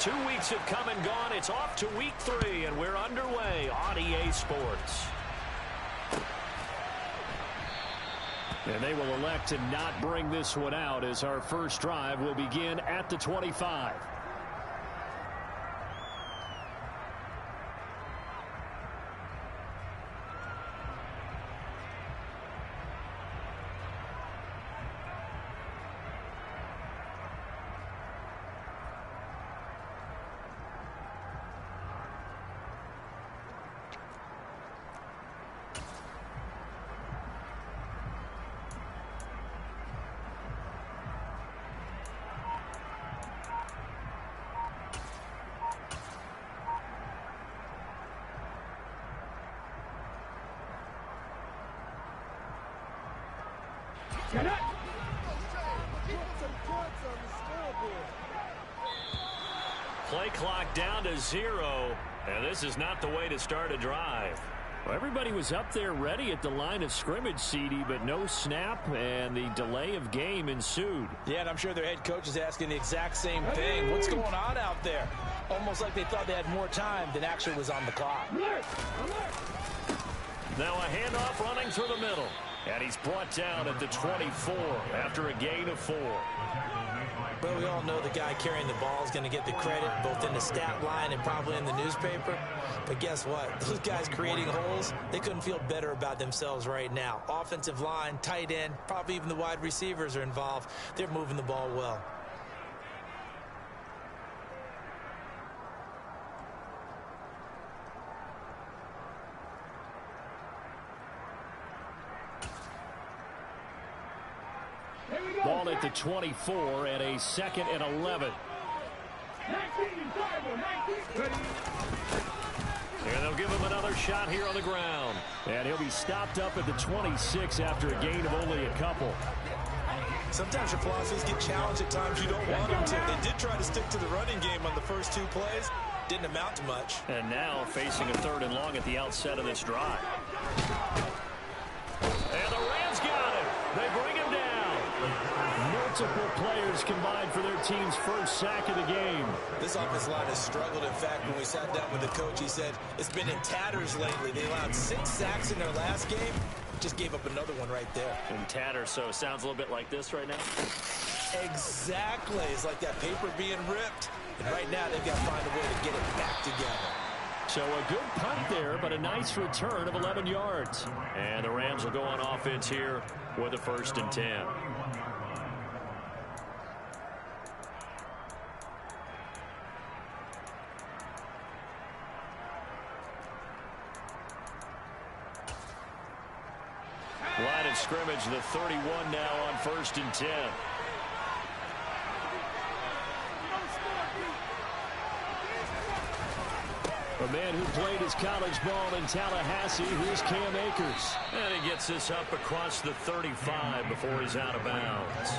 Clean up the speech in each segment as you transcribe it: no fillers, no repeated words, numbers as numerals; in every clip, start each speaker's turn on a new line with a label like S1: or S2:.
S1: 2 weeks have come and gone. It's off to week 3, and we're underway on EA Sports. And they will elect to not bring this one out as our first drive will begin at the 25. Play clock down to 0, and this is not the way to start a drive. Well, everybody was up there ready at the line of scrimmage, CD, but no snap, and the delay of game ensued.
S2: Yeah, and I'm sure their head coach is asking the exact same thing. What's going on out there? Almost like they thought they had more time than actually was on the clock.
S1: Now a handoff running through the middle. And he's brought down at the 24 after a gain of 4.
S2: Well, we all know the guy carrying the ball is going to get the credit both in the stat line and probably in the newspaper. But guess what? Those guys creating holes, they couldn't feel better about themselves right now. Offensive line, tight end, probably even the wide receivers are involved. They're moving the ball well.
S1: Ball at the 24 and a 2nd and 11. And they'll give him another shot here on the ground. And he'll be stopped up at the 26 after a gain of only a couple.
S3: Sometimes your philosophies get challenged at times you don't want them to. They did try to stick to the running game on the first 2 plays. Didn't amount to much.
S1: And now facing a 3rd and long at the outset of this drive. And the Rams got him. They bring him down. Multiple players combined for their team's first sack of the game.
S3: This offensive line has struggled. In fact, when we sat down with the coach, he said it's been in tatters lately. They allowed 6 sacks in their last game. Just gave up another one right there.
S1: In tatters, so it sounds a little bit like this right now.
S3: Exactly. It's like that paper being ripped. And right now, they've got to find a way to get it back together.
S1: So a good punt there, but a nice return of 11 yards. And the Rams will go on offense here with a 1st and 10. Line of scrimmage, the 31 now on 1st and 10. A man who played his college ball in Tallahassee, here's Cam Akers. And he gets this up across the 35 before he's out of bounds.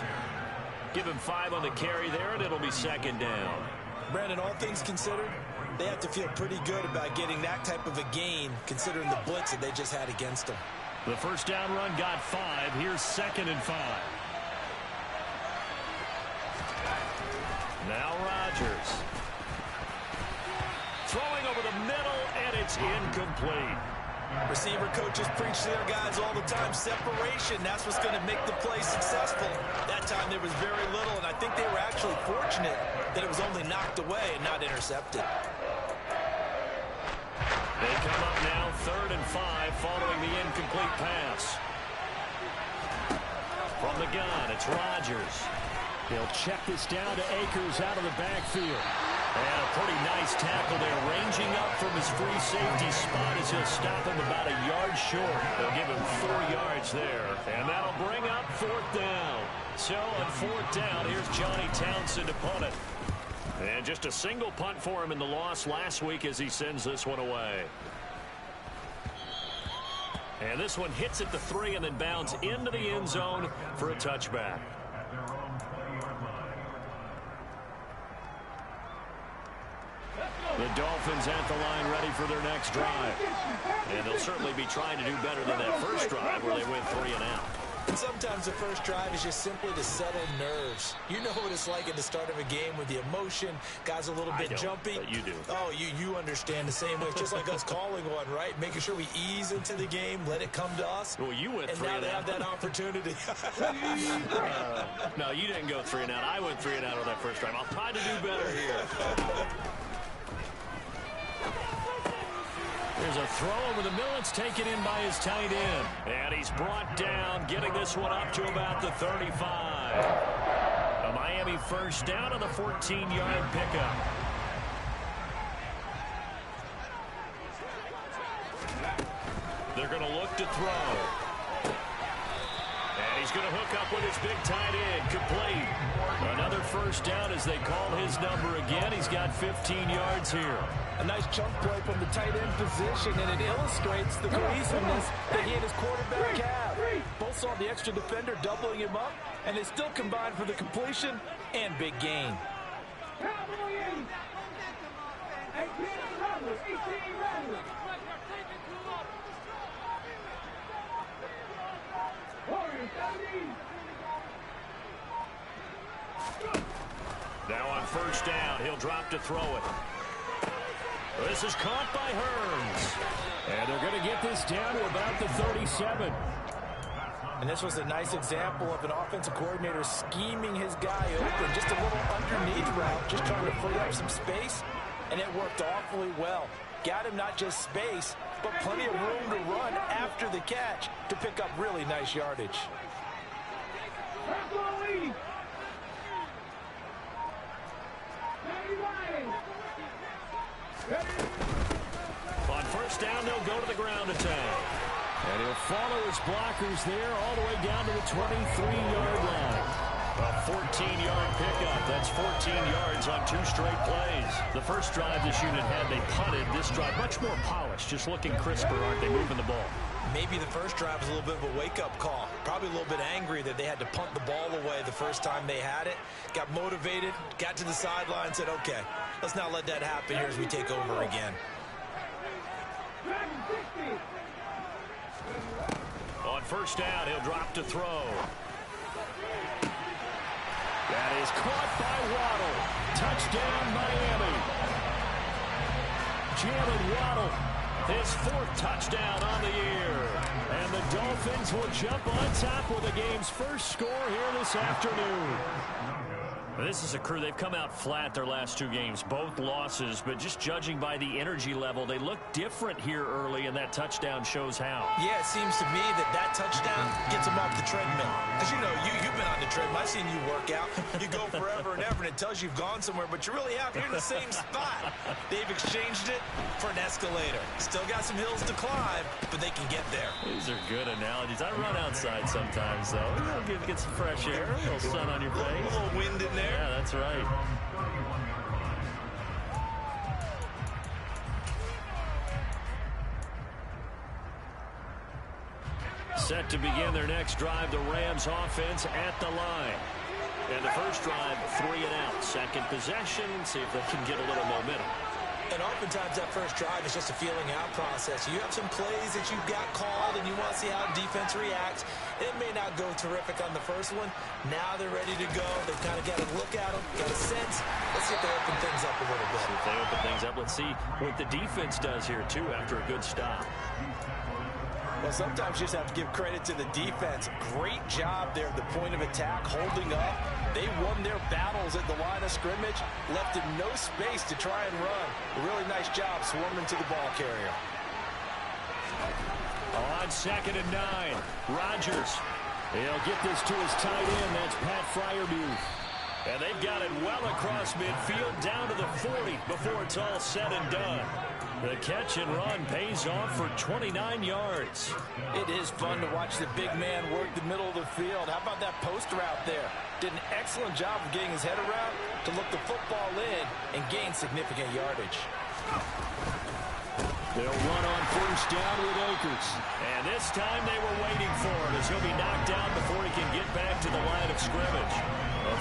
S1: Give him 5 on the carry there, and it'll be 2nd down.
S3: Brandon, all things considered, they have to feel pretty good about getting that type of a gain, considering the blitz that they just had against them.
S1: The first down run got 5. Here's 2nd and 5. Now Rodgers. Throwing over the middle, and it's incomplete.
S3: Receiver coaches preach to their guys all the time. Separation, that's what's going to make the play successful. That time there was very little, and I think they were actually fortunate that it was only knocked away and not intercepted.
S1: They come up now 3rd and 5 following the incomplete pass. From the gun, it's Rodgers. He'll check this down to Akers out of the backfield. And a pretty nice tackle there, ranging up from his free safety spot as he'll stop him about a yard short. They'll give him 4 yards there, and that'll bring up 4th down. So on 4th down, here's Johnny Townsend to punt it. And just a single punt for him in the loss last week as he sends this one away. And this one hits at the 3 and then bounds into the end zone for a touchback. The Dolphins at the line ready for their next drive. And they'll certainly be trying to do better than that first drive where they went 3 and out.
S2: And sometimes the first drive is just simply to settle nerves. You know what it's like at the start of a game with the emotion. Guys a little bit jumpy.
S1: But you do.
S2: Oh, you understand the same way. It's just like us calling one, right? Making sure we ease into the game, let it come to us.
S1: Well, you went 3
S2: and
S1: and
S2: now they
S1: out.
S2: have that opportunity.
S1: No, you didn't go 3 and out. I went 3 and out on that first drive. I'll try to do better here. There's a throw over the middle. It's taken in by his tight end. And he's brought down, getting this one up to about the 35. A Miami first down on the 14-yard pickup. They're going to look to throw. And he's going to hook up with his big tight end. Complete. Another first down as they call his number again. He's got 15 yards here.
S2: A nice chunk play from the tight end position, and it illustrates the cohesiveness that he and his quarterback have. Both saw the extra defender doubling him up, and they still combined for the completion and big gain.
S1: Now on first down, he'll drop to throw it. This is caught by Hearns. And they're going to get this down to about the 37.
S2: And this was a nice example of an offensive coordinator scheming his guy open. Just a little underneath route, just trying to free up some space. And it worked awfully well. Got him not just space, but plenty of room to run after the catch to pick up really nice yardage.
S1: On first down, they'll go to the ground attack. And he'll follow his blockers there all the way down to the 23-yard line. A 14-yard pickup. That's 14 yards on 2 straight plays. The first drive this unit had, they punted. This drive, much more polished, just looking crisper, aren't they, moving the ball?
S2: Maybe the first drive was a little bit of a wake-up call. Probably a little bit angry that they had to punt the ball away the first time they had it. Got motivated, got to the sideline, said, okay, let's not let that happen here as we take over again.
S1: On first down, he'll drop to throw. That is caught by Waddle. Touchdown, Miami. Jalen Waddle, his 4th touchdown on the year. And the Dolphins will jump on top with the game's first score here this afternoon. This is a crew, they've come out flat their last 2 games, both losses, but just judging by the energy level, they look different here early, and that touchdown shows how.
S2: Yeah, it seems to me that touchdown gets them off the treadmill. Because, you know, you've been on the treadmill. I've seen you work out. You go forever and ever, and it tells you you've gone somewhere, but you really have. You're in the same spot. They've exchanged it for an escalator. Still got some hills to climb, but they can get there.
S1: These are good analogies. I run outside sometimes, though. Get some fresh air, a little sun on your face.
S3: A little wind in there.
S1: Yeah, that's right. Set to begin their next drive, the Rams offense at the line. And the first drive, 3 and out. Second possession, see if they can get a little momentum.
S2: And oftentimes that first drive is just a feeling out process. You have some plays that you've got called and you want to see how defense reacts. It may not go terrific on the first one. Now they're ready to go. They've kind of got a look at them, got a sense. Let's see if they open things up a little bit.
S1: See if they open things up. Let's see what the defense does here, too, after a good stop.
S2: Well, sometimes you just have to give credit to the defense. Great job there at the point of attack, holding up. They won their battles at the line of scrimmage, left in no space to try and run. A really nice job swarming to the ball carrier.
S1: On 2nd and 9, Rodgers. He'll get this to his tight end. That's Pat Freiermuth. And they've got it well across midfield, down to the 40 before it's all said and done. The catch and run pays off for 29 yards.
S2: It is fun to watch the big man work the middle of the field. How about that post route there? Did an excellent job of getting his head around to look the football in and gain significant yardage.
S1: They'll run on first down with Akers. And this time they were waiting for it as he'll be knocked down before he can get back to the line of scrimmage.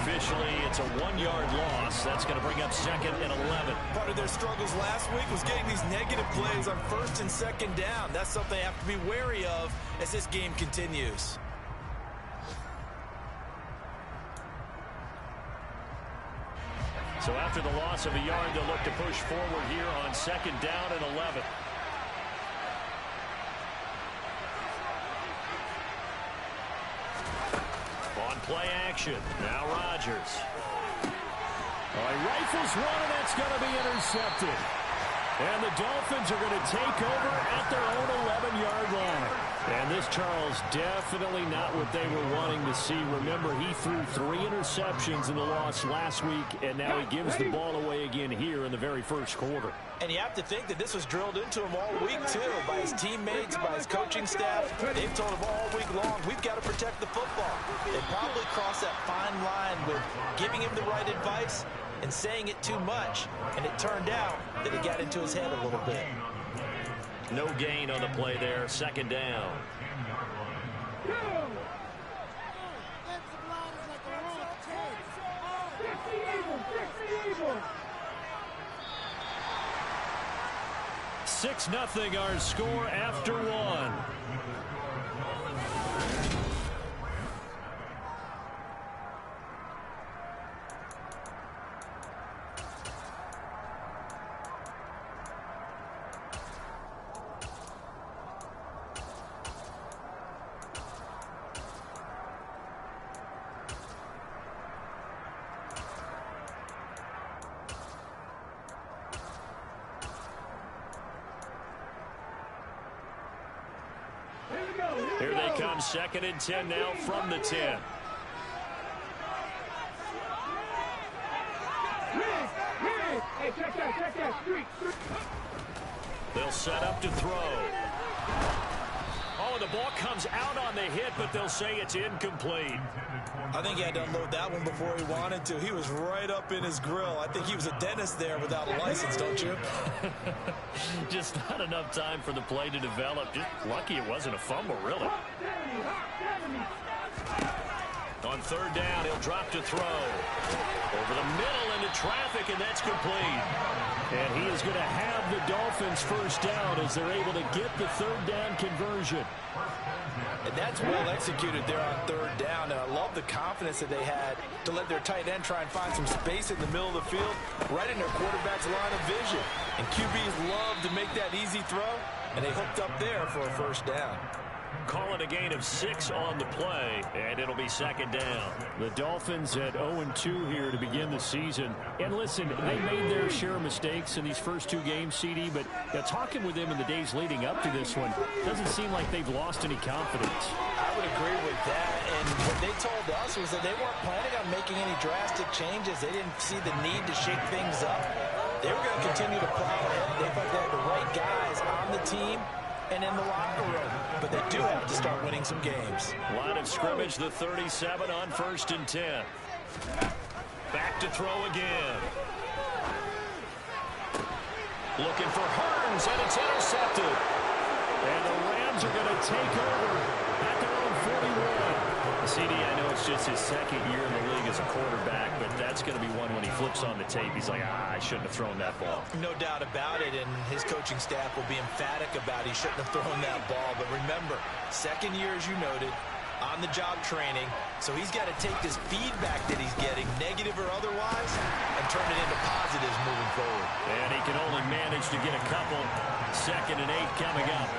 S1: Officially, it's a 1-yard loss. That's going to bring up 2nd and 11.
S3: Part of their struggles last week was getting these negative plays on 1st and 2nd down. That's something they have to be wary of as this game continues.
S1: So after the loss of a yard, they'll look to push forward here on 2nd down and 11. On play action. Now Rodgers. He rifles one, and that's going to be intercepted. And the Dolphins are going to take over at their own 11-yard line. And this, Charles, definitely not what they were wanting to see. Remember, he threw 3 interceptions in the loss last week, and now he gives the ball away again here in the very first quarter.
S2: And you have to think that this was drilled into him all week, too, by his teammates, by his coaching staff. They've told him all week long, we've got to protect the football. They probably crossed that fine line with giving him the right advice and saying it too much, and it turned out that it got into his head a little bit.
S1: No gain on the play there, 2nd down. Six nothing our score after 1. Here they come, 2nd and 10 now from the 10. They'll set up to throw. Oh, the ball comes out on the hit, but they'll say it's incomplete.
S2: I think he had to unload that one before he wanted to. He was right up in his grill. I think he was a dentist there without a license, don't you?
S1: Just not enough time for the play to develop. Just lucky it wasn't a fumble, really. On 3rd down, he'll drop to throw. Over the middle into traffic, and that's complete. And he is going to have the Dolphins first down as they're able to get the 3rd down conversion.
S2: And that's well executed there on 3rd down. And I love the confidence that they had to let their tight end try and find some space in the middle of the field, right in their quarterback's line of vision. And QBs love to make that easy throw, and they hooked up there for a first down.
S1: Call it a gain of 6 on the play, and it'll be 2nd down. The Dolphins at 0-2 here to begin the season. And listen, they made their share of mistakes in these first 2 games, CD, but talking with them in the days leading up to this one, doesn't seem like they've lost any confidence.
S2: I would agree with that, and what they told us was that they weren't planning on making any drastic changes. They didn't see the need to shake things up. They were going to continue to plow ahead. They felt they had the right guys on the team and in the locker room, but they do have to start winning some games.
S1: Line of scrimmage, the 37 on 1st and 10. Back to throw again. Looking for Hearns, and it's intercepted. And the Rams are going to take over at their own 41. CD, I know it's just his 2nd year in the league as a quarterback, but that's going to be one when he flips on the tape. He's like, I shouldn't have thrown that ball.
S2: No doubt about it, and his coaching staff will be emphatic about he shouldn't have thrown that ball. But remember, 2nd year, as you noted, on-the-job training, so he's got to take this feedback that he's getting, negative or otherwise, and turn it into positives moving forward.
S1: And he can only manage to get a couple. 2nd and 8 coming up.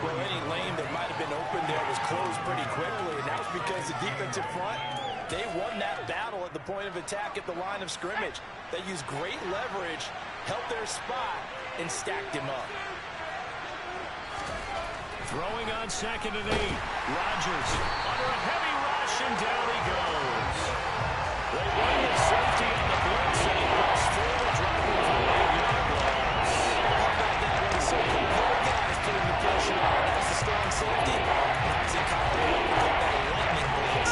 S2: Well, any lane that might have been open there was closed pretty quickly, and that was because the defensive front, they won that battle at the point of attack at the line of scrimmage. They used great leverage, held their spot, and stacked him up.
S1: Throwing on 2nd and 8. Rodgers under a heavy rush, and down he goes. They run the safety on the blitz, and he breaks forward, dropping for a 8-yard loss.
S2: How about that one? So four guys putting the pressure on. That's the strong safety. That's a compliment with that lightning blitz.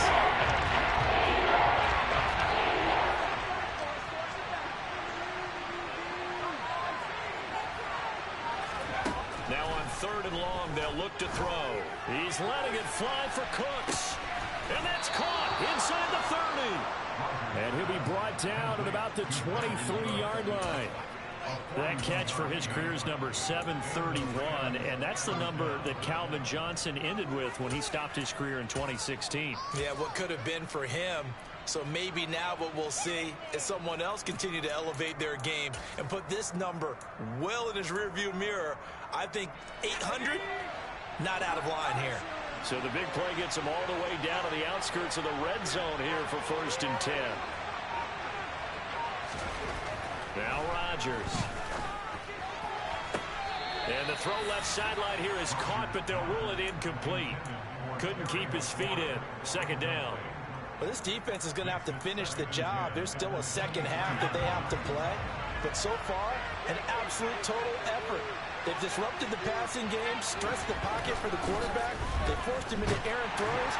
S1: Now on 3rd and long, they'll look to throw. He's letting it fly for Cooks. And that's caught inside the 30. And he'll be brought down at about the 23-yard line. That catch for his career is number 731, and that's the number that Calvin Johnson ended with when he stopped his career in 2016.
S2: Yeah, what could have been for him. So maybe now what we'll see is someone else continue to elevate their game and put this number well in his rearview mirror. I think 800, not out of line here.
S1: So the big play gets him all the way down to the outskirts of the red zone here for 1st and 10. Now Rodgers. And the throw left sideline here is caught, but they'll rule it incomplete. Couldn't keep his feet in. 2nd down.
S2: Well, this defense is going to have to finish the job. There's still a second half that they have to play. But so far, an absolute total effort. They've disrupted the passing game, stressed the pocket for the quarterback. They forced him into errant throws.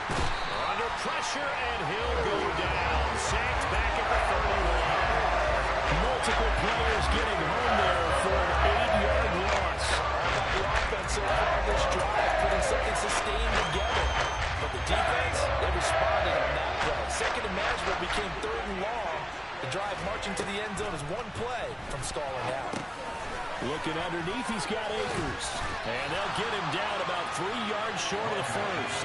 S1: Under pressure, and he'll go down. Sacked back at the 31. Multiple players getting home there for an 8-yard loss.
S2: How about the offense so far this drive, putting something sustained together. But the defense, they responded on that play. Second and manageable became 3rd and long. The drive marching to the end zone is one play from stalling out.
S1: Looking underneath, he's got Akers. And they'll get him down about 3 yards short of the first.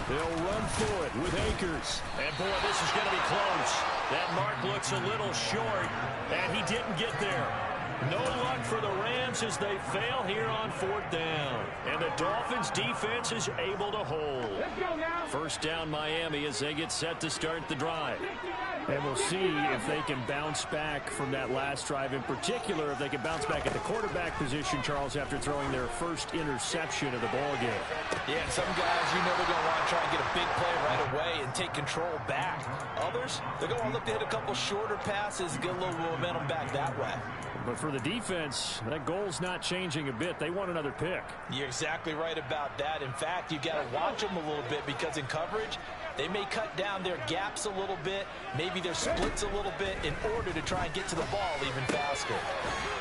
S1: They'll run for it with Akers. And, boy, this is going to be close. That mark looks a little short, and he didn't get there. No luck for the Rams as they fail here on 4th down. And the Dolphins defense is able to hold. 1st down Miami as they get set to start the drive. And we'll see if they can bounce back from that last drive. In particular, if they can bounce back at the quarterback position, Charles, after throwing their first interception of the ballgame.
S2: Yeah, and some guys, you know they're going to want to try and get a big play right away and take control back. Others, they're going to look to hit a couple shorter passes and get a little momentum back that way.
S1: But for the defense, that goal's not changing a bit. They want another pick.
S2: You're exactly right about that. In fact, you got to watch them a little bit because in coverage, they may cut down their gaps a little bit, maybe their splits a little bit in order to try and get to the ball even faster.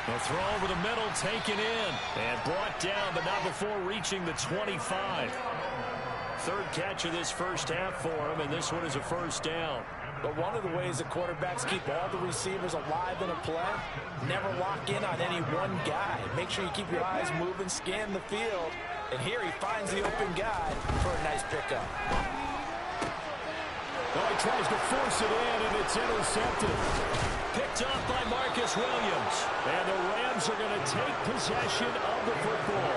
S1: A throw over the middle, taken in, and brought down, but not before reaching the 25. 3rd catch of this first half for him, and this one is a 1st down.
S2: But one of the ways the quarterbacks keep all the receivers alive in a play, never lock in on any one guy. Make sure you keep your eyes moving, scan the field, and here he finds the open guy for a nice pickup.
S1: Oh, he tries to force it in, and it's intercepted. Picked off by Marcus Williams. And the Rams are going to take possession of the football.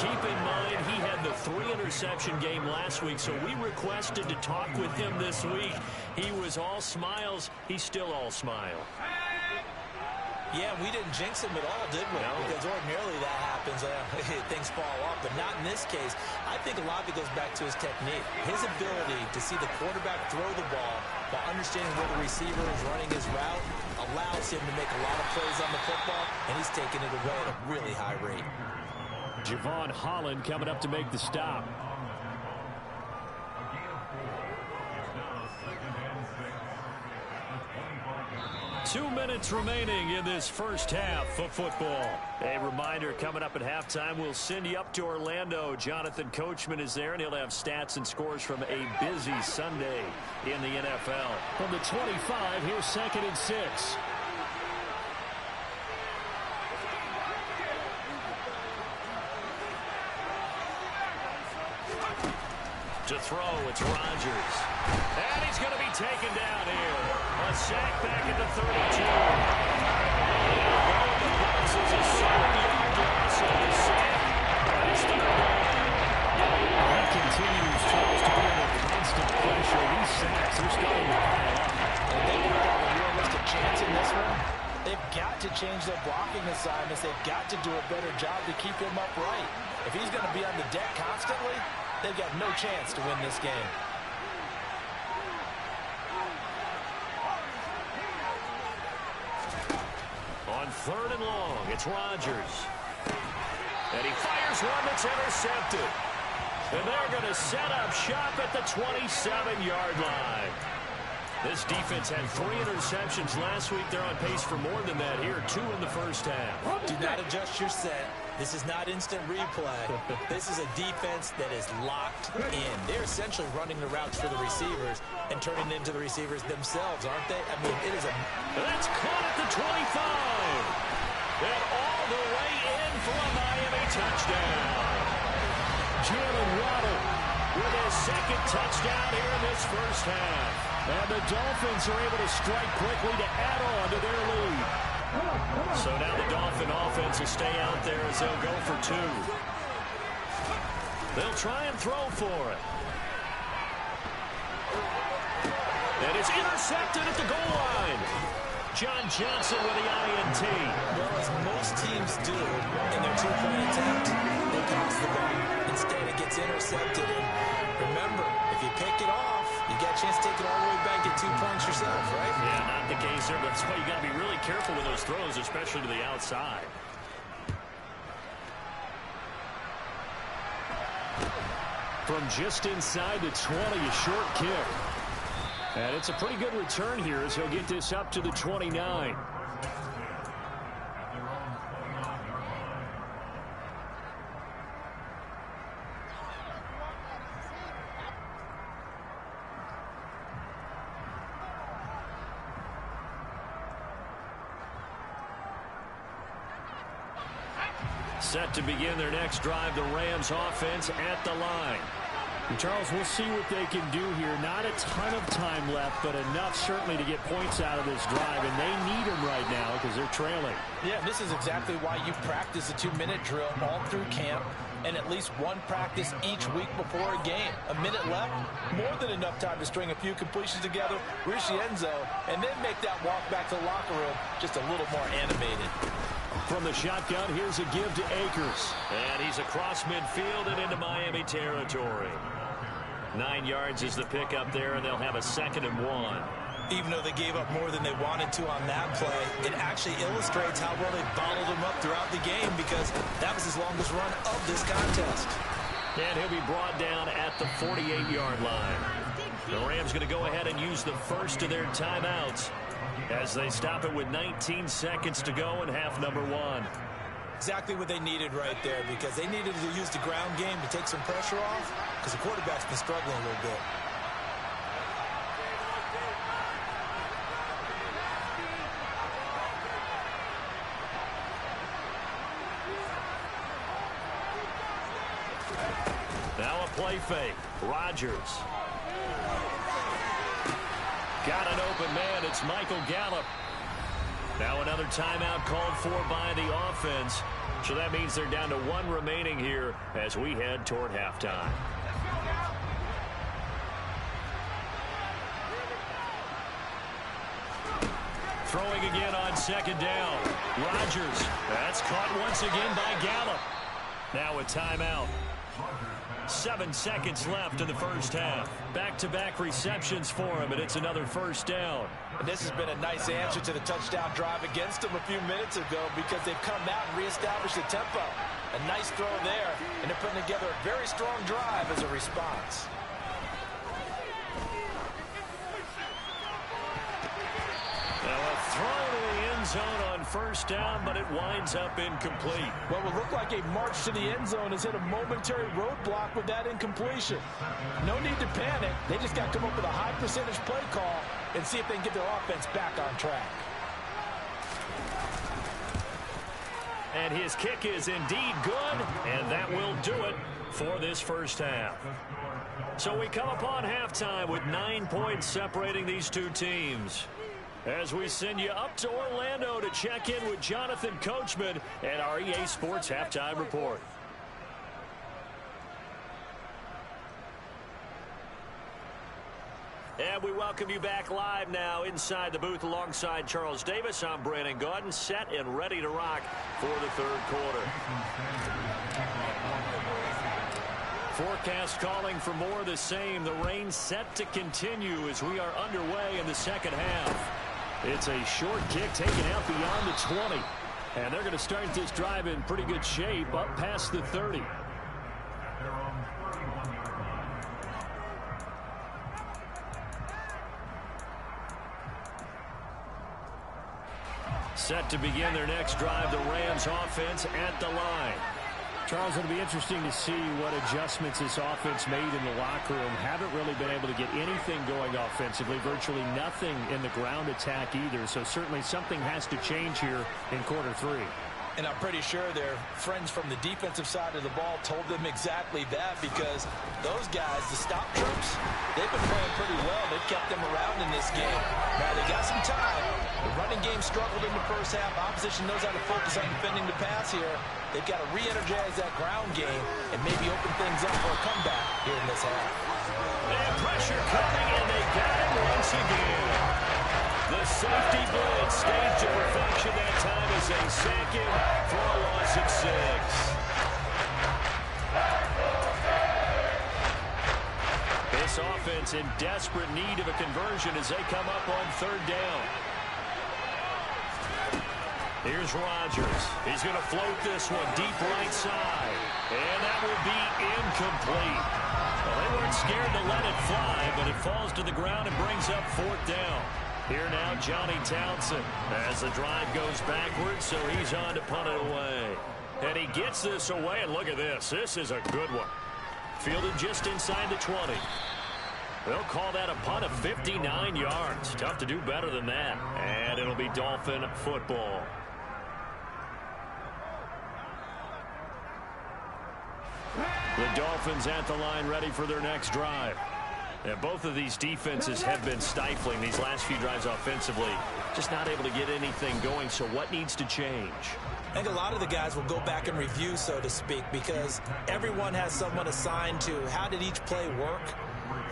S1: Keep in mind, he had the 3-interception game last week, so we requested to talk with him this week. He was all smiles. He's still all smile.
S2: Yeah, we didn't jinx him at all, did we?
S1: No.
S2: Because ordinarily that happens. Things fall off, but not in this case. I think a lot of it goes back to his technique. His ability to see the quarterback throw the ball while understanding where the receiver is running his route allows him to make a lot of plays on the football, and he's taking it away at a really high rate.
S1: Javon Holland coming up to make the stop. Two minutes remaining in this first half of football. A reminder, coming up at halftime, we'll send you up to Orlando. Jonathan Coachman is there, and he'll have stats and scores from a busy Sunday in the NFL. From the 25, here's 2nd and 6. To throw, it's Rodgers. And he's going to be taken down here. A sack back at the 32. The box is a 7-yard loss on the sack. It's 3rd down. He continues, Charles, to be under constant pressure. These sacks are starting to pile up.
S2: And they don't have a realistic chance in this one. They've got to change their blocking assignments. They've got to do a better job to keep him upright. If he's going to be on the deck constantly, they've got no chance to win this game.
S1: On 3rd and long, it's Rodgers. And he fires one that's intercepted. And they're going to set up shop at the 27-yard line. This defense had 3 interceptions last week. They're on pace for more than that here, 2 in the first half.
S2: Do not adjust your set This is not instant replay. This is a defense that is locked in. They're essentially running the routes for the receivers and turning them into the receivers themselves, aren't they? I mean, it is a...
S1: That's caught at the 25. And all the way in for a Miami touchdown. Jalen Waddle with his second touchdown here in this first half. And the Dolphins are able to strike quickly to add on to their lead. So now the Dolphin offense will stay out there as they'll go for two. They'll try and throw for it. And it's intercepted at the goal line. John Johnson with the INT.
S2: Well, as most teams do in their two-point attempt, they pass the ball. Instead, it gets intercepted. And remember, if you pick it off, you get a chance to take it all the way back, get 2 points yourself, right?
S1: Yeah, not the case there. That's why you got to be really careful with those throws, especially to the outside. From just inside the 20, a short kick. And it's a pretty good return here as he'll get this up to the 29. Set to begin their next drive, the Rams offense at the line.
S4: And Charles, we'll see what they can do here. Not a ton of time left, but enough certainly to get points out of this drive, and they need them right now because they're trailing.
S3: Yeah, this is exactly why you practice a 2-minute drill all through camp and at least one practice each week before a game. A minute left, more than enough time to string a few completions together, reach the end zone, and then make that walk back to the locker room just a little more animated.
S1: From the shotgun, here's a give to Akers. And he's across midfield and into Miami territory. 9 yards is the pickup there, and they'll have a 2nd and 1.
S2: Even though they gave up more than they wanted to on that play, it actually illustrates how well they bottled him up throughout the game because that was his longest run of this contest.
S1: And he'll be brought down at the 48-yard line. The Rams going to go ahead and use the first of their timeouts as they stop it with 19 seconds to go in half number 1.
S2: Exactly what they needed right there because they needed to use the ground game to take some pressure off because the quarterback's been struggling a little bit.
S1: Now a play fake. Rodgers. Got an open man. It's Michael Gallup. Now another timeout called for by the offense. So that means they're down to 1 remaining here as we head toward halftime. Throwing again on 2nd down. Rodgers. That's caught once again by Gallup. Now a timeout. 7 seconds left in the first half. Back-to-back receptions for him, and it's another first down.
S3: And this has been a nice answer to the touchdown drive against them a few minutes ago because they've come out and reestablished the tempo. A nice throw there, and they're putting together a very strong drive as a response.
S1: Now a throw to the end zone on first down, but it winds up incomplete.
S3: What will look like a march to the end zone has hit a momentary roadblock with that incompletion. No need to panic. They just got to come up with a high percentage play call and see if they can get their offense back on track.
S1: And his kick is indeed good, and that will do it for this first half. So we come upon halftime with 9 points separating these two teams. As we send you up to Orlando to check in with Jonathan Coachman and our EA Sports Halftime Report. And we welcome you back live now inside the booth alongside Charles Davis. I'm Brandon Gordon, set and ready to rock for the third quarter. Forecast calling for more of the same. The rain set to continue as we are underway in the second half. It's a short kick taken out beyond the 20. And they're going to start this drive in pretty good shape up past the 30. Set to begin their next drive, the Rams offense at the line.
S4: Charles, it'll be interesting to see what adjustments this offense made in the locker room. Haven't really been able to get anything going offensively. Virtually nothing in the ground attack either. So certainly something has to change here in quarter 3.
S3: And I'm pretty sure their friends from the defensive side of the ball told them exactly that, because those guys, the stop troops, they've been playing pretty well. They've kept them around in this game. Now, they got some time. The running game struggled in the first half. Opposition knows how to focus on defending the pass here. They've got to re-energize that ground game and maybe open things up for a comeback here in this half.
S1: And pressure coming, and they got him once again. The safety blitz staged to perfection that time as a second for a loss of 6. This offense in desperate need of a conversion as they come up on 3rd down. Here's Rodgers. He's going to float this one deep right side. And that will be incomplete. Well, they weren't scared to let it fly, but it falls to the ground and brings up 4th down. Here now, Johnny Townsend, as the drive goes backwards, so he's on to punt it away. And he gets this away, and look at this. This is a good one. Fielded just inside the 20. They'll call that a punt of 59 yards. Tough to do better than that. And it'll be Dolphin football. The Dolphins at the line, ready for their next drive. And both of these defenses have been stifling these last few drives offensively. Just not able to get anything going, so what needs to change?
S2: I think a lot of the guys will go back and review, so to speak, because everyone has someone assigned to how did each play work.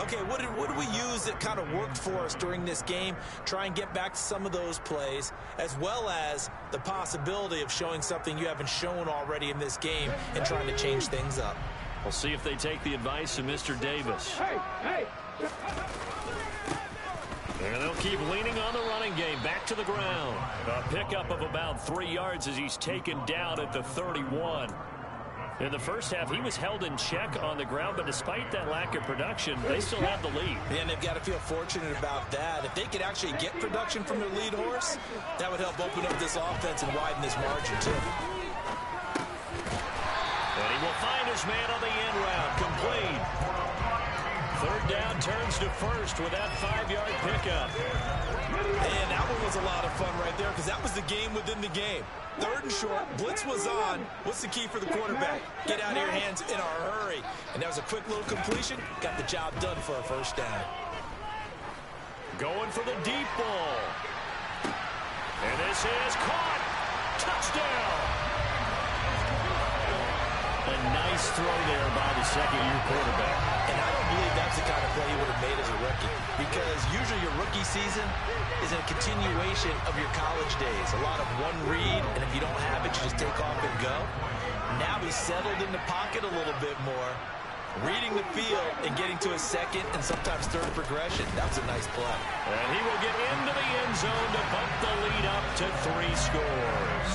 S2: Okay, what did we use that kind of worked for us during this game? Try and get back to some of those plays, as well as the possibility of showing something you haven't shown already in this game and trying to change things up.
S1: We'll see if they take the advice of Mr. Davis.
S5: Hey.
S1: And they'll keep leaning on the running game. Back to the ground. A pickup of about 3 yards as he's taken down at the 31. In the first half, he was held in check on the ground, but despite that lack of production, they still have the lead.
S2: And they've got to feel fortunate about that. If they could actually get production from their lead horse, that would help open up this offense and widen this margin, too.
S1: And he will find his man on the end round. Complete. 3rd down, turns to first with that 5-yard pickup.
S2: And that one was a lot of fun right there, because that was the game within the game. 3rd and short, blitz was on. What's the key for the quarterback? Get out of your hands in a hurry. And that was a quick little completion. Got the job done for a 1st down.
S1: Going for the deep ball. And this is caught. Touchdown. A nice throw there by the second-year quarterback.
S2: And I don't believe that's the kind of play he would have made as a rookie, because usually your rookie season is a continuation of your college days. A lot of one read, and if you don't have it, you just take off and go. Now he's settled in the pocket a little bit more, reading the field and getting to a second and sometimes third progression. That was a nice play.
S1: And he will get into the end zone to bump the lead up to 3 scores.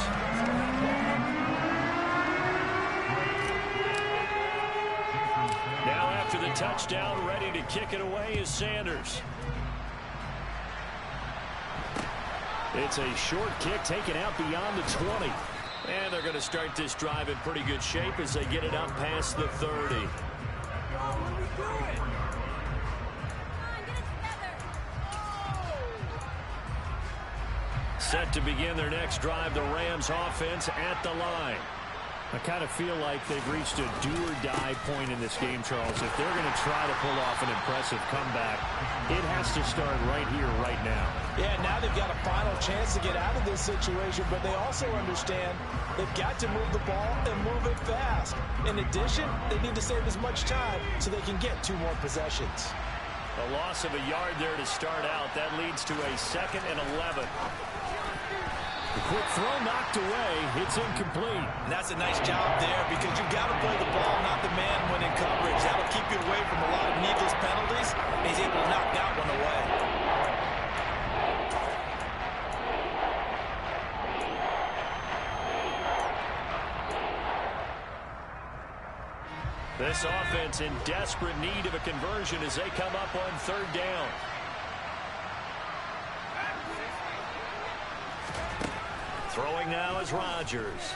S1: Now after the touchdown, ready to kick it away is Sanders. It's a short kick taken out beyond the 20. And they're going to start this drive in pretty good shape as they get it up past the 30. Set to begin their next drive, the Rams offense at the line.
S4: I kind of feel like they've reached a do-or-die point in this game, Charles. If they're going to try to pull off an impressive comeback, it has to start right here, right now.
S2: Yeah, now they've got a final chance to get out of this situation, but they also understand they've got to move the ball and move it fast. In addition, they need to save as much time so they can get 2 more possessions.
S1: A loss of a yard there to start out. That leads to a 2nd and 11.
S4: The quick throw knocked away. It's incomplete.
S2: And that's a nice job there, because you've got to play the ball, not the man when in coverage. That'll keep you away from a lot of needless penalties. And he's able to knock that one away.
S1: This offense in desperate need of a conversion as they come up on 3rd down. Throwing now is Rodgers.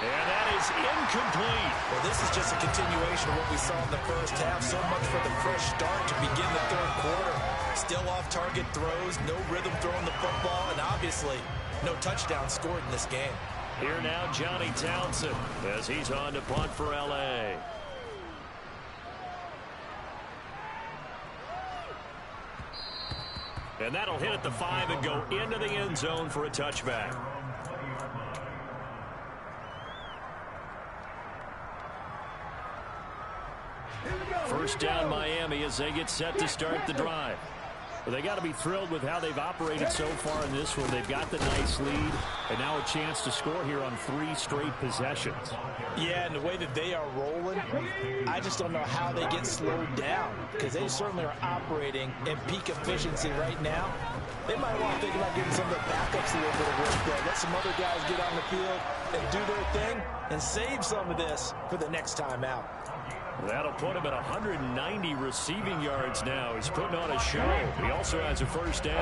S1: And that is incomplete.
S2: Well, this is just a continuation of what we saw in the first half. So much for the fresh start to begin the third quarter. Still off-target throws, no rhythm throwing the football, and obviously no touchdown scored in this game.
S1: Here now, Johnny Townsend, as he's on to punt for L.A. And that'll hit at the 5 and go into the end zone for a touchback. First down Miami as they get set to start the drive. Well, they got to be thrilled with how they've operated so far in this one. They've got the nice lead, and now a chance to score here on 3 straight possessions.
S2: Yeah, and the way that they are rolling, I just don't know how they get slowed down, because they certainly are operating at peak efficiency right now. They might want to think about giving some of the backups a little bit of work there. Let some other guys get on the field and do their thing and save some of this for the next time out.
S1: That'll put him at 190 receiving yards now. He's putting on a show. He also has a first down.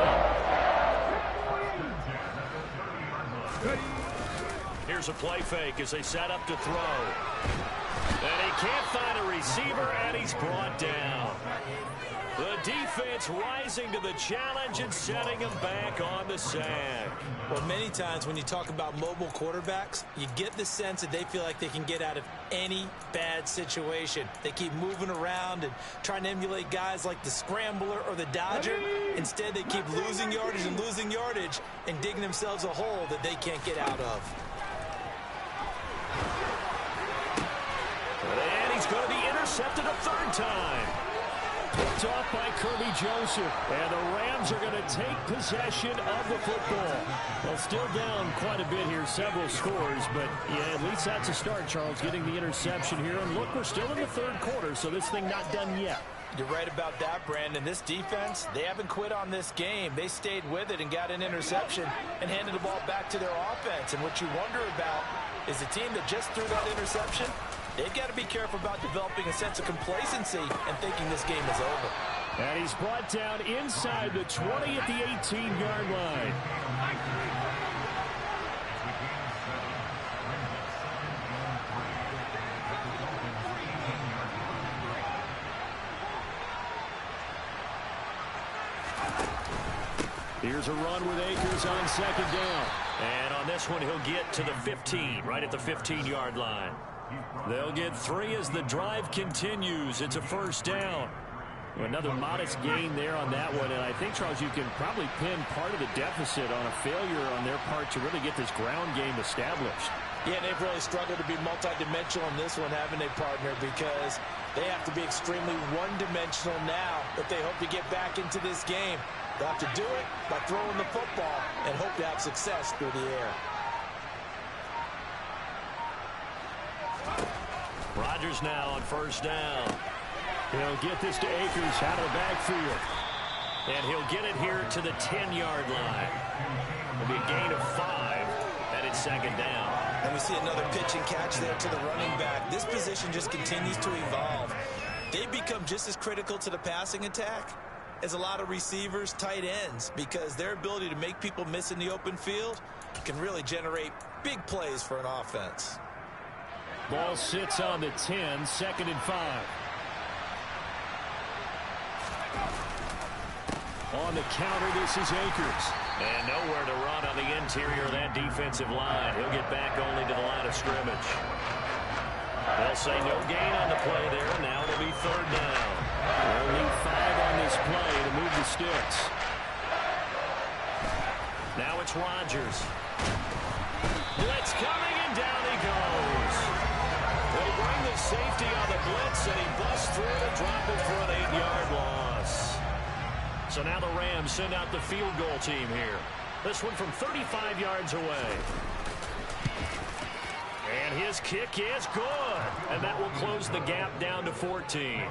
S1: Here's a play fake as they set up to throw. And he can't find a receiver, and he's brought down. The defense rising to the challenge and setting him back on the sack.
S2: Well, many times when you talk about mobile quarterbacks, you get the sense that they feel like they can get out of any bad situation. They keep moving around and trying to emulate guys like the Scrambler or the Dodger. Instead, they keep losing yardage and digging themselves a hole that they can't get out of.
S1: And he's going to be intercepted a third time. Picked off by Kirby Joseph. And the Rams are going to take possession of the football. Well, still down quite a bit here, several scores. But, yeah, at least that's a start, Charles, getting the interception here. And look, we're still in the third quarter, so this thing not done yet.
S2: You're right about that, Brandon. This defense, they haven't quit on this game. They stayed with it and got an interception and handed the ball back to their offense. And what you wonder about is the team that just threw that interception, they've got to be careful about developing a sense of complacency and thinking this game is over.
S1: And he's brought down inside the 20 at the 18-yard line. Here's a run with Akers on second down. And on this one, he'll get to the 15, right at the 15-yard line. They'll get 3 as the drive continues. It's a first down. Another modest gain there on that one. And I think, Charles, you can probably pin part of the deficit on a failure on their part to really get this ground game established.
S2: Yeah, they've really struggled to be multidimensional in this one, haven't they, partner? Because they have to be extremely one-dimensional now if they hope to get back into this game. They'll have to do it by throwing the football and hope to have success through the air.
S1: Rodgers now on first down. He'll get this to Akers out of the backfield. And he'll get it here to the 10-yard line. It'll be a gain of 5, and it's second down.
S2: And we see another pitch and catch there to the running back. This position just continues to evolve. They've become just as critical to the passing attack as a lot of receivers, tight ends, because their ability to make people miss in the open field can really generate big plays for an offense.
S1: Ball sits on the 10, second and 5. On the counter, this is Akers. And nowhere to run on the interior of that defensive line. He'll get back only to the line of scrimmage. They'll say no gain on the play there. Now it'll be third down. They'll need 5 on this play to move the sticks. Now it's Rodgers. Blitz coming, and down he goes. They bring the safety on the blitz, and he busts through to drop it for an 8-yard loss. So now the Rams send out the field goal team here. This one from 35 yards away. And his kick is good. And that will close the gap down to 14.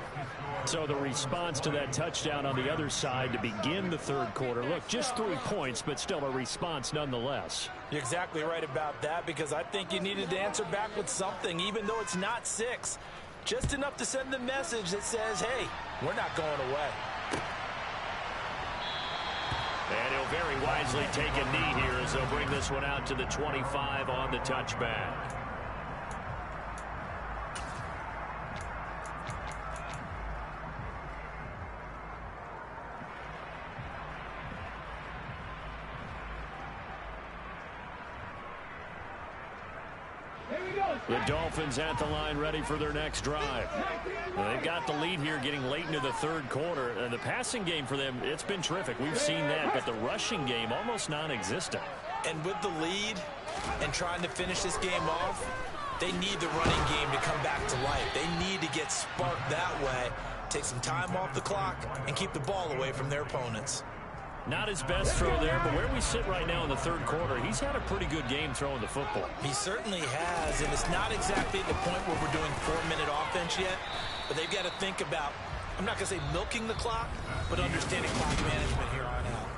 S1: So the response to that touchdown on the other side to begin the third quarter. Look, just 3 points, but still a response nonetheless.
S2: You're exactly right about that, because I think you needed to answer back with something, even though it's not 6. Just enough to send the message that says, hey, we're not going away.
S1: And he'll very wisely take a knee here as they'll bring this one out to the 25 on the touchback. The Dolphins at the line ready for their next drive. Well, they've got the lead here getting late into the third quarter. And the passing game for them, it's been terrific. We've seen that, but the rushing game almost non-existent.
S2: And with the lead and trying to finish this game off, they need the running game to come back to life. They need to get sparked that way, take some time off the clock, and keep the ball away from their opponents.
S1: Not his best throw there, but where we sit right now in the third quarter, he's had a pretty good game throwing the football.
S2: He certainly has, and it's not exactly at the point where we're doing 4-minute offense yet, but they've got to think about, I'm not going to say milking the clock, but understanding clock management here on out.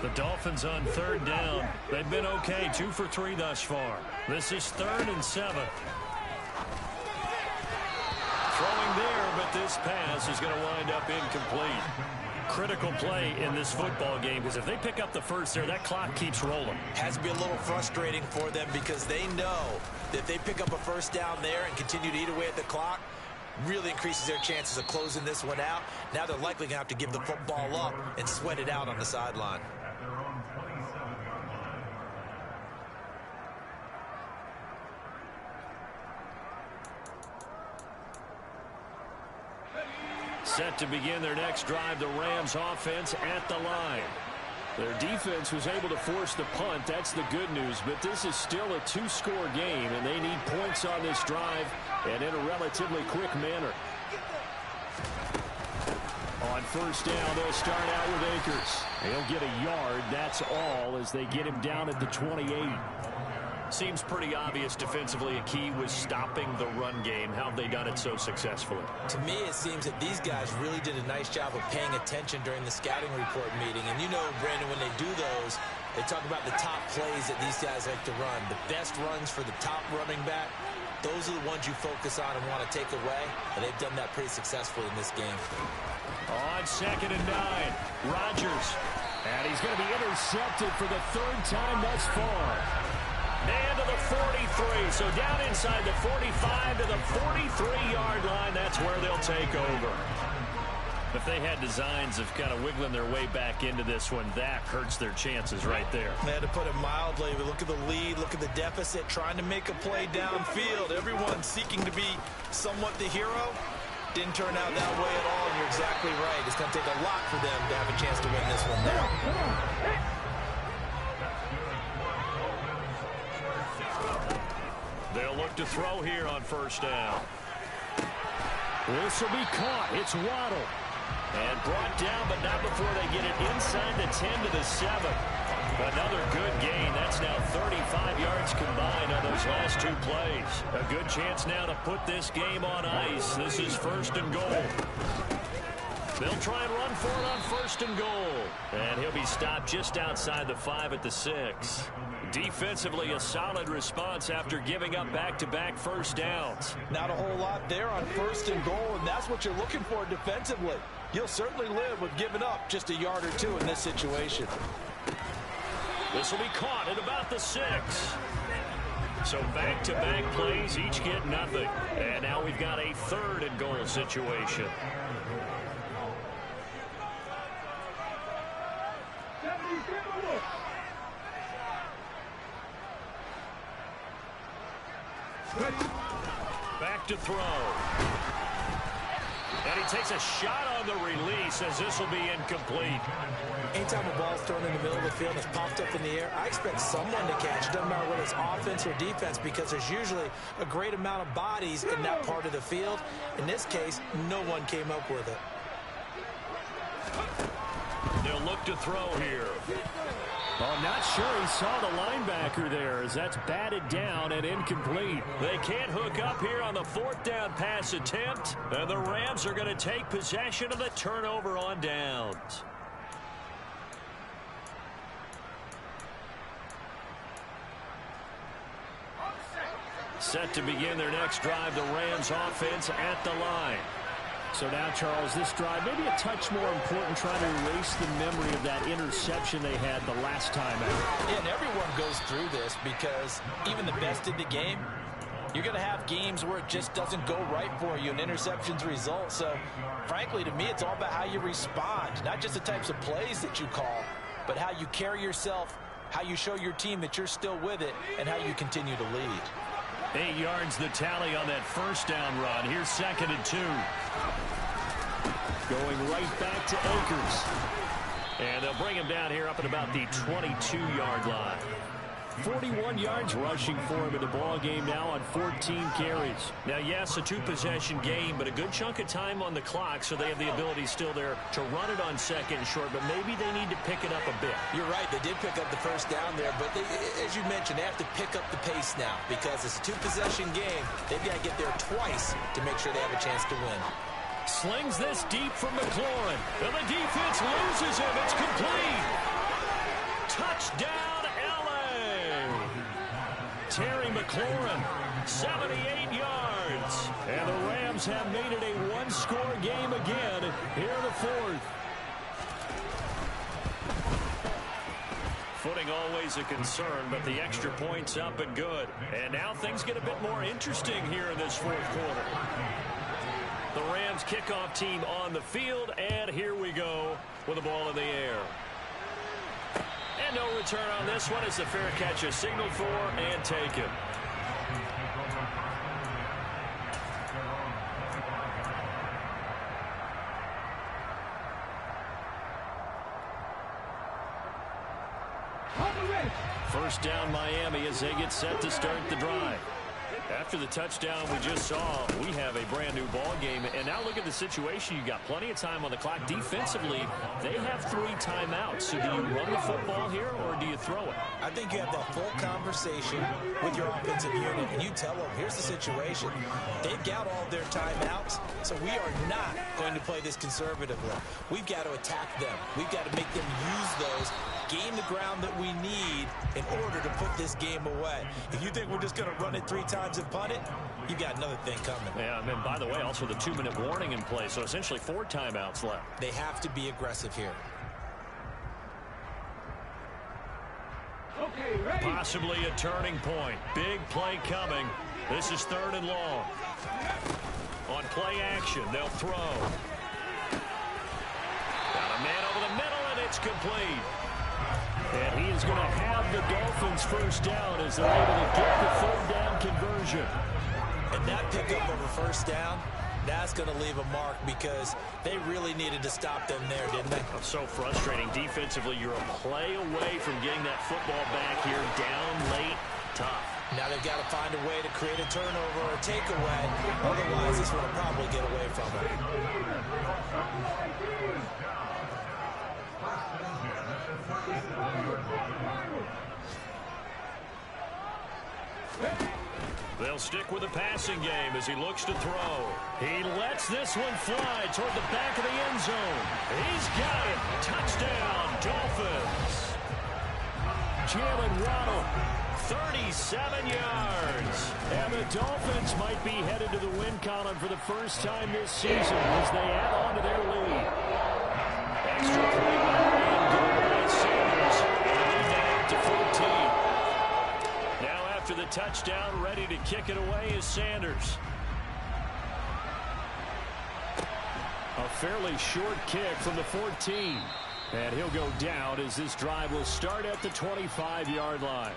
S1: The Dolphins on third down. They've been okay, 2 for 3 thus far. This is 3rd and 7. Throwing there, but this pass is going to wind up incomplete. Critical play in this football game, because if they pick up the first there, that clock keeps rolling.
S2: Has to be a little frustrating for them because they know that if they pick up a first down there and continue to eat away at the clock, really increases their chances of closing this one out. Now they're likely going to have to give the football up and sweat it out on the sideline.
S1: Set to begin their next drive, the Rams offense at the line. Their defense was able to force the punt. That's the good news, but this is still a 2-score game, and they need points on this drive and in a relatively quick manner. On first down, they'll start out with Akers. He'll get a yard, that's all, as they get him down at the 28. Seems pretty obvious defensively a key was stopping the run game. How have they done it so successfully?
S2: To me, it seems that these guys really did a nice job of paying attention during the scouting report meeting. And you know, Brandon, when they do those, they talk about the top plays that these guys like to run. The best runs for the top running back, those are the ones you focus on and want to take away. And they've done that pretty successfully in this game.
S1: On 2nd and 9, Rodgers. And he's going to be intercepted for the 3rd time thus far. And to the 43, so down inside the 45 to the 43-yard line. That's where they'll take over. If they had designs of kind of wiggling their way back into this one, that hurts their chances right there.
S2: They had to put it mildly, but look at the lead, look at the deficit, trying to make a play downfield. Everyone seeking to be somewhat the hero. Didn't turn out that way at all, and you're exactly right. It's going to take a lot for them to have a chance to win this one now.
S1: They'll look to throw here on first down. This will be caught. It's Waddle. And brought down, but not before they get it inside the 10 to the 7. Another good gain. That's now 35 yards combined on those last 2 plays. A good chance now to put this game on ice. This is 1st and goal. They'll try and run for it on 1st and goal. And he'll be stopped just outside the 5 at the 6. Defensively, a solid response after giving up back-to-back first downs.
S2: Not a whole lot there on 1st and goal, and that's what you're looking for defensively. You'll certainly live with giving up just a yard or 2 in this situation.
S1: This will be caught at about the 6. So back-to-back plays, each get nothing. And now we've got a 3rd and goal situation. Back to throw. And he takes a shot on the release as this will be incomplete.
S2: Anytime a ball's thrown in the middle of the field and it's popped up in the air, I expect someone to catch it. Doesn't matter whether it's offense or defense, because there's usually a great amount of bodies in that part of the field. In this case, no one came up with it.
S1: They'll look to throw here.
S4: Well, I'm not sure he saw the linebacker there as that's batted down and incomplete.
S1: They can't hook up here on the 4th down pass attempt, and the Rams are going to take possession of the turnover on downs. Set to begin their next drive, the Rams offense at the line.
S4: So now, Charles, this drive maybe a touch more important, trying to erase the memory of that interception they had the last time out.
S2: Yeah, and everyone goes through this because even the best in the game, you're going to have games where it just doesn't go right for you and interceptions result. So, frankly, to me, it's all about how you respond, not just the types of plays that you call, but how you carry yourself, how you show your team that you're still with it, and how you continue to lead.
S1: 8 yards the tally on that first down run. Here's 2nd and 2. Going right back to Akers. And they'll bring him down here up at about the 22-yard line. 41 yards rushing for him in the ball game now on 14 carries. Now, yes, a two-possession game, but a good chunk of time on the clock, so they have the ability still there to run it on 2nd and short, but maybe they need to pick it up a bit.
S2: You're right. They did pick up the first down there, but as you mentioned, they have to pick up the pace now because it's a two-possession game. They've got to get there twice to make sure they have a chance to win.
S1: Slings this deep from McLaurin, and the defense loses him. It's complete. Touchdown, Terry McLaurin, 78 yards. And the Rams have made it a one-score game again here in the fourth. Footing always a concern, but the extra point's up and good. And now things get a bit more interesting here in this fourth quarter. The Rams kickoff team on the field, and here we go with the ball in the air. And no return on this one as the fair catch is signaled for and taken. First down Miami as they get set to start the drive. After the touchdown we just saw, we have a brand new ball game. And now look at the situation. You got plenty of time on the clock. Defensively, they have 3 timeouts. So do you run the football here or do you throw it?
S2: I think you have that full conversation with your offensive unit, and you tell them, here's the situation. They've got all their timeouts, so we are not going to play this conservatively. We've got to attack them. We've got to make them use those, gain the ground that we need in order to put this game away. If you think we're just going to run it 3 times and punt it, you've got another thing coming.
S1: Yeah, and then, by the way, also the 2-minute warning in play, so essentially 4 timeouts left.
S2: They have to be aggressive here.
S1: Okay, ready. Possibly a turning point. Big play coming. This is 3rd and long. On play action, they'll throw. Got a man over the middle, and it's complete. And he is going to have the Dolphins first down as they're able to get the 3rd down conversion.
S2: And that pickup of a first down, that's going to leave a mark because they really needed to stop them there, didn't they?
S1: It's so frustrating. Defensively, you're a play away from getting that football back here down late. Tough.
S2: Now they've got to find a way to create a turnover or a takeaway. Otherwise, this one will probably get away from them.
S1: They'll stick with the passing game as he looks to throw. He lets this one fly toward the back of the end zone. He's got it. Touchdown, Dolphins. Jalen Waddle, 37 yards. And the Dolphins might be headed to the win column for the first time this season as they add on to their lead. Extra point behind goal by Sanders. And lead that to 14. Now after the touchdown, ready to kick it away is Sanders. A fairly short kick from the 14. And he'll go down as this drive will start at the 25-yard line.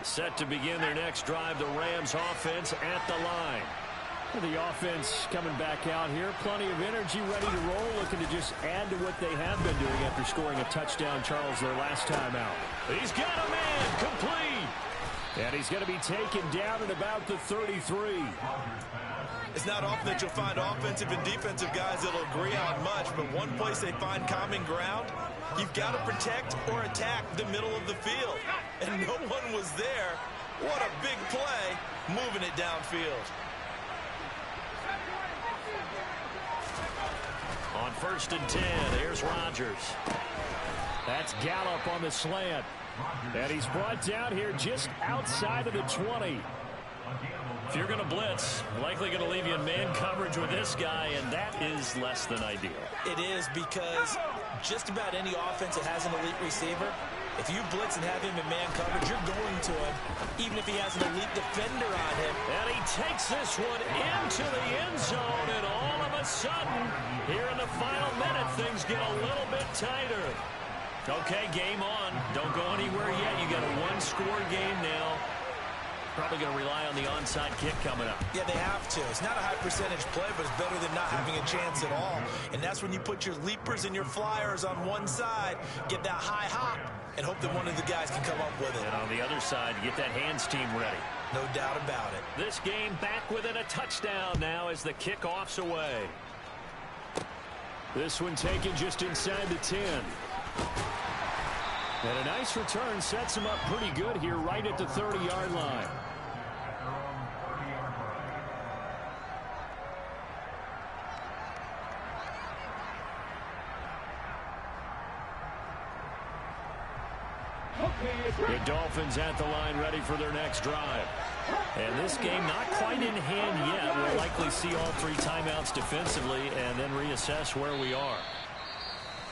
S1: Set to begin their next drive, the Rams offense at the line. The offense coming back out here. Plenty of energy, ready to roll, looking to just add to what they have been doing after scoring a touchdown, Charles, their last time out. He's got a man, complete. And he's going to be taken down at about the 33.
S3: It's not often that you'll find offensive and defensive guys that'll agree on much, but one place they find common ground, you've got to protect or attack the middle of the field. And no one was there. What a big play, moving it downfield.
S1: On 1st and 10. Here's Rodgers.
S4: That's Gallup on the slant. And he's brought down here just outside of the 20.
S1: If you're going to blitz, likely going to leave you in man coverage with this guy, and that is less than ideal.
S2: It is, because just about any offense that has an elite receiver, if you blitz and have him in man coverage, you're going to him, even if he has an elite defender on him.
S1: And he takes this one into the end zone, and all of a sudden, here in the final minute, things get a little bit tighter. Okay, game on. Don't go anywhere yet. You got a one-score game now. Probably going to rely on the onside kick coming up.
S2: Yeah, they have to. It's not a high percentage play, but it's better than not having a chance at all. And that's when you put your leapers and your flyers on one side, get that high hop, and hope that one of the guys can come up with it.
S1: And on the other side, get that hands team ready.
S2: No doubt about it.
S1: This game back within a touchdown now as the kickoff's away.
S4: This one taken just inside the 10. And a nice return sets him up pretty good here right at the 30-yard line. The Dolphins at the line ready for their next drive.
S1: And this game not quite in hand yet. We'll likely see all 3 timeouts defensively and then reassess where we are.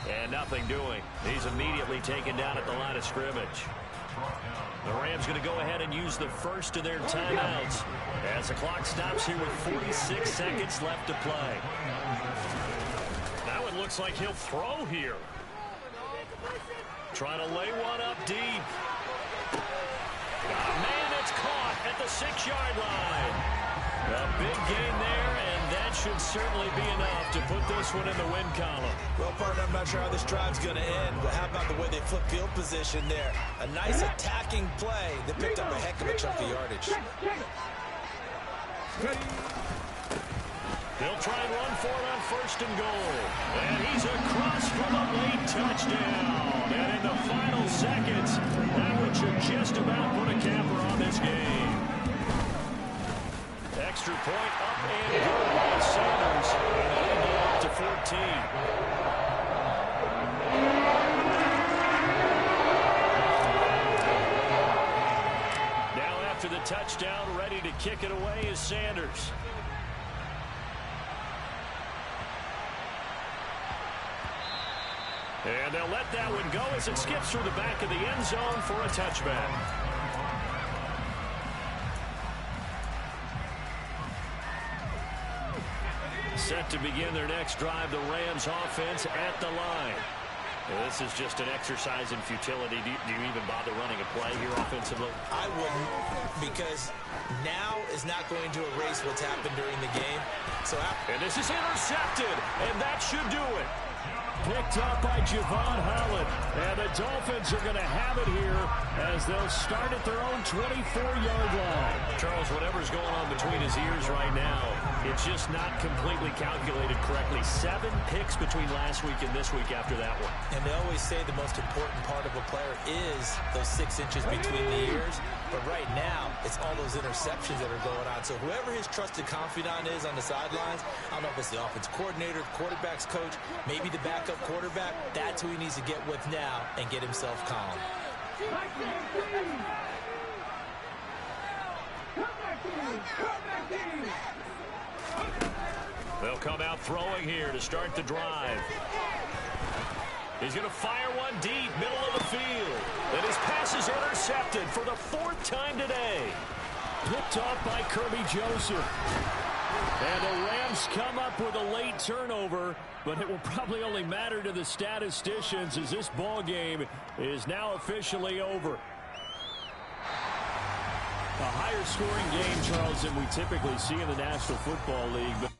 S1: And nothing doing. He's immediately taken down at the line of scrimmage. The Rams going to go ahead and use the first of their timeouts as the clock stops here with 46 seconds left to play. Now it looks like he'll throw here. Trying to lay one up deep. Man, it's caught at the 6-yard line. A big gain there, and that should certainly be enough to put this one in the win column.
S2: Well, partner, I'm not sure how this drive's going to end, but how about the way they flip field position there? A nice attacking play that picked up a heck of a chunk of yardage.
S1: They'll try and run for it on 1st and goal. And he's across for the late touchdown. And in the final seconds, that one should just about put a capper on this game. Extra point up and good by Sanders. And they go up to 14. Now after the touchdown, ready to kick it away is Sanders. And they'll let that one go as it skips through the back of the end zone for a touchback. Set to begin their next drive, the Rams offense at the line. This is just an exercise in futility. Do you even bother running a play here offensively?
S2: I wouldn't, because now is not going to erase what's happened during the game.
S1: And this is intercepted, and that should do it.
S4: Picked up by Javon Holland. And the Dolphins are going to have it here as they'll start at their own 24-yard line.
S1: Charles, whatever's going on between his ears right now, it's just not completely calculated correctly. 7 picks between last week and this week after that one.
S2: And they always say the most important part of a player is those 6 inches between the ears. But right now, it's all those interceptions that are going on. So whoever his trusted confidant is on the sidelines, I don't know if it's the offense coordinator, quarterback's coach, maybe the backup quarterback, that's who he needs to get with now and get himself calm.
S1: They'll come out throwing here to start the drive. He's going to fire one deep, middle of the field. And his pass is intercepted for the 4th time today.
S4: Picked off by Kirby Joseph. And the Rams come up with a late turnover, but it will probably only matter to the statisticians as this ball game is now officially over. A higher scoring game, Charles, than we typically see in the National Football League. But